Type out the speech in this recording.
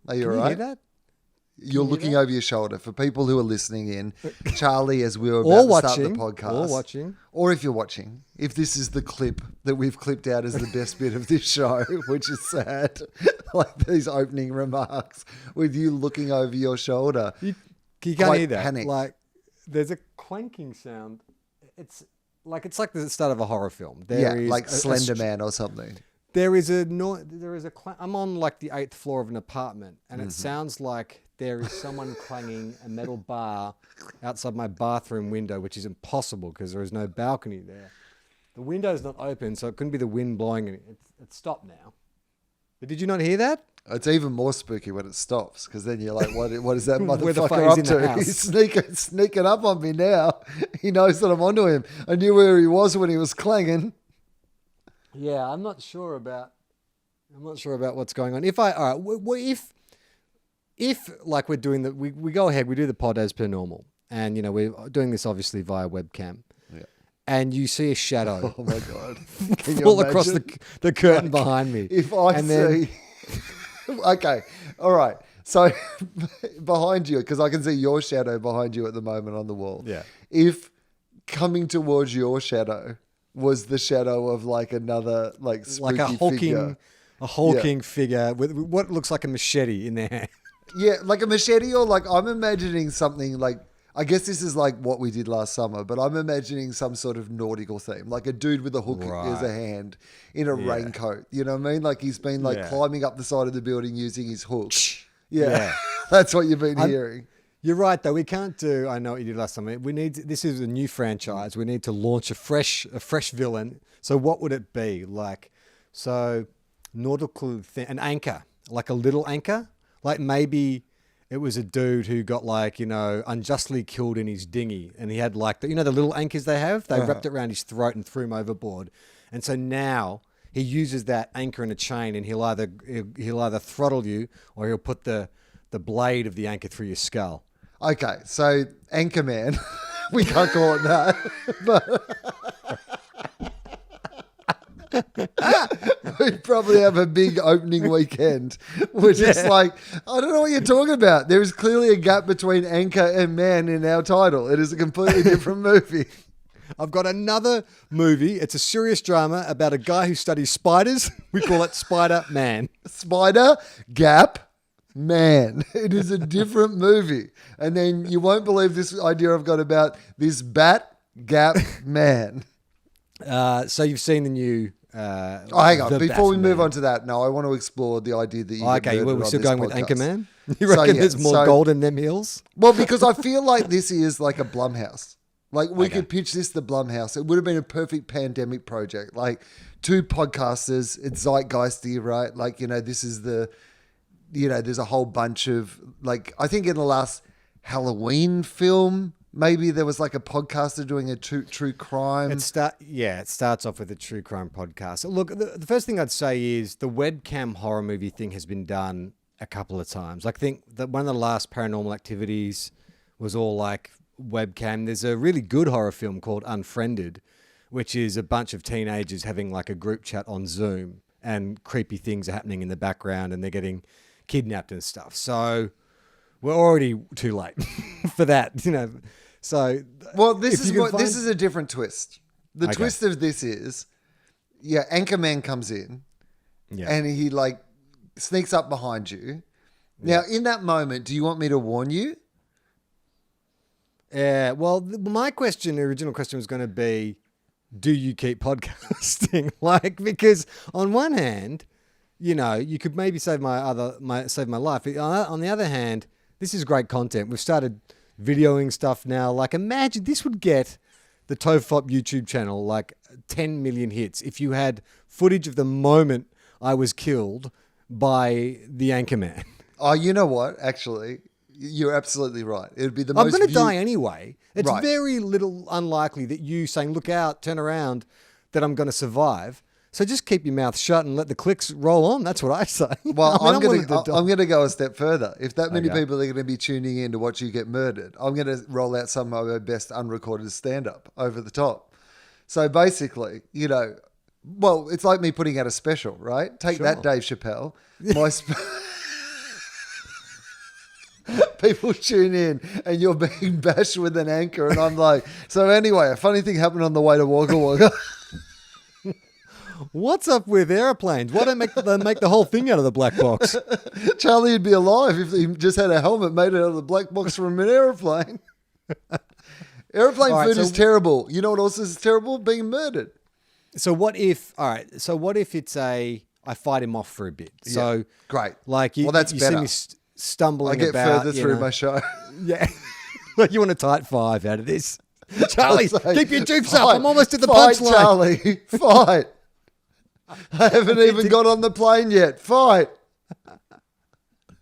Are you Can all you right? hear that? You're you hear looking that? over your shoulder. For people who are listening in, Charlie, as we were Or about to start the watching. podcast, Or watching. or if you're watching, if this is the clip that we've clipped out as the best bit of this show, which is sad, like these opening remarks with you looking over your shoulder. You can't Quite hear that. panicked. Like, there's a clanking sound. It's like the start of a horror film. Yeah, There is like a Slender Man or something. There is a I'm on like the 8th floor of an apartment, and Mm-hmm. it sounds like there is someone clanging a metal bar outside my bathroom window, which is impossible because there is no balcony there. The window's not open, so it couldn't be the wind blowing it. It's stopped now. But did you not hear that? It's even more spooky when it stops, because then you're like, what is that Where the fuck motherfucker is up in the to? house? He's sneaking up on me now. He knows that I'm onto him. I knew where he was when he was clanging. Yeah, I'm not sure about what's going on. If like we're doing we go ahead, we do the pod as per normal, and we're doing this obviously via webcam. Yeah. And you see a shadow Oh my God. Can you fall across imagine? the curtain behind me. If I and then- see... Okay. All right. So behind you, because I can see your shadow behind you at the moment on the wall. Yeah. If coming towards your shadow was the shadow of like another like spooky like figure. a hulking figure with what looks like a machete in their hand. Yeah, like a machete, or like I'm imagining something like, I guess this is like what we did last summer, but I'm imagining some sort of nautical theme, like a dude with a hook as a Right. hand in a raincoat. You know what I mean? Like he's been like Yeah. climbing up the side of the building using his hook. Yeah. Yeah, that's what you've been hearing. You're right, though. We can't do. I know what you did last time. This is a new franchise. We need to launch a fresh villain. So what would it be like? So nautical an anchor, like a little anchor. Like maybe it was a dude who got like unjustly killed in his dinghy, and he had like the little anchors they have. They wrapped it around his throat and threw him overboard, and so now he uses that anchor and a chain, and he'll either throttle you or he'll put the blade of the anchor through your skull. Okay, so Anchorman, we can't call it that, but we probably have a big opening weekend. We're just like, I don't know what you're talking about. There is clearly a gap between Anchor and Man in our title. It is a completely different movie. I've got another movie. It's a serious drama about a guy who studies spiders. We call it Spider Man. Spider, Gap, Man. It is a different movie. And then you won't believe this idea I've got about this Bat, Gap, Man. So you've seen the new. Oh, hang on. The Before we move Batman. on to that, no, I want to explore the idea that you get Okay, murdered we're on still this going with podcast. Anchorman. You So, reckon yeah, there's more so- gold in them hills? Well, because I feel like this is like a Blumhouse. Like we Okay. could pitch this to Blumhouse. It would have been a perfect pandemic project. Like two podcasters, it's zeitgeisty, right? Like, this is there's a whole bunch of like, I think in the last Halloween film, maybe there was like a podcaster doing a true crime. It starts off with a true crime podcast. Look, the first thing I'd say is the webcam horror movie thing has been done a couple of times. I think that one of the last Paranormal Activities was all like webcam. There's a really good horror film called Unfriended, which is a bunch of teenagers having like a group chat on Zoom, and creepy things are happening in the background, and they're getting kidnapped and stuff. So we're already too late for that, So Well, this if you can this find- is a different twist. The Okay. twist of this is, Anchorman comes in, Yeah. and he like sneaks up behind you. Now, in that moment, do you want me to warn you? Yeah, well, my original question was going to be, do you keep podcasting? Because on one hand, you could maybe save my life. On the other hand, this is great content. We've started videoing stuff now. Like, imagine this would get the Tofop YouTube channel like 10 million hits if you had footage of the moment I was killed by the Anchorman. Oh, you know what? Actually, you're absolutely right. It would be the I'm most. going to die anyway. It's Right. very little unlikely that you saying, look out, turn around, that I'm going to survive. So just keep your mouth shut and let the clicks roll on. That's what I say. Well, I mean, I'm going to go a step further. If that many Okay. people are going to be tuning in to watch you get murdered, I'm going to roll out some of our best unrecorded stand-up over the top. So basically, well, it's like me putting out a special, right? Take that, Sure. Dave Chappelle. My People tune in and you're being bashed with an anchor, and I'm like, so anyway, a funny thing happened on the way to Wagga Wagga. What's up with airplanes? Why don't they make the whole thing out of the black box? Charlie would be alive if he just had a helmet made out of the black box from an airplane. Airplane All right, food so- is terrible. You know what else is terrible? Being murdered. So what if? All right. So what if it's I fight him off for a bit? So Great. like you, Well, that's you see better. me stumbling I get about. further you through know. my show. Yeah. Like you want a tight 5 out of this. Charlie, It's like, keep your jukes up. fight, I'm almost at the fight, punchline. Charlie, fight. I haven't even got on the plane yet. Fight.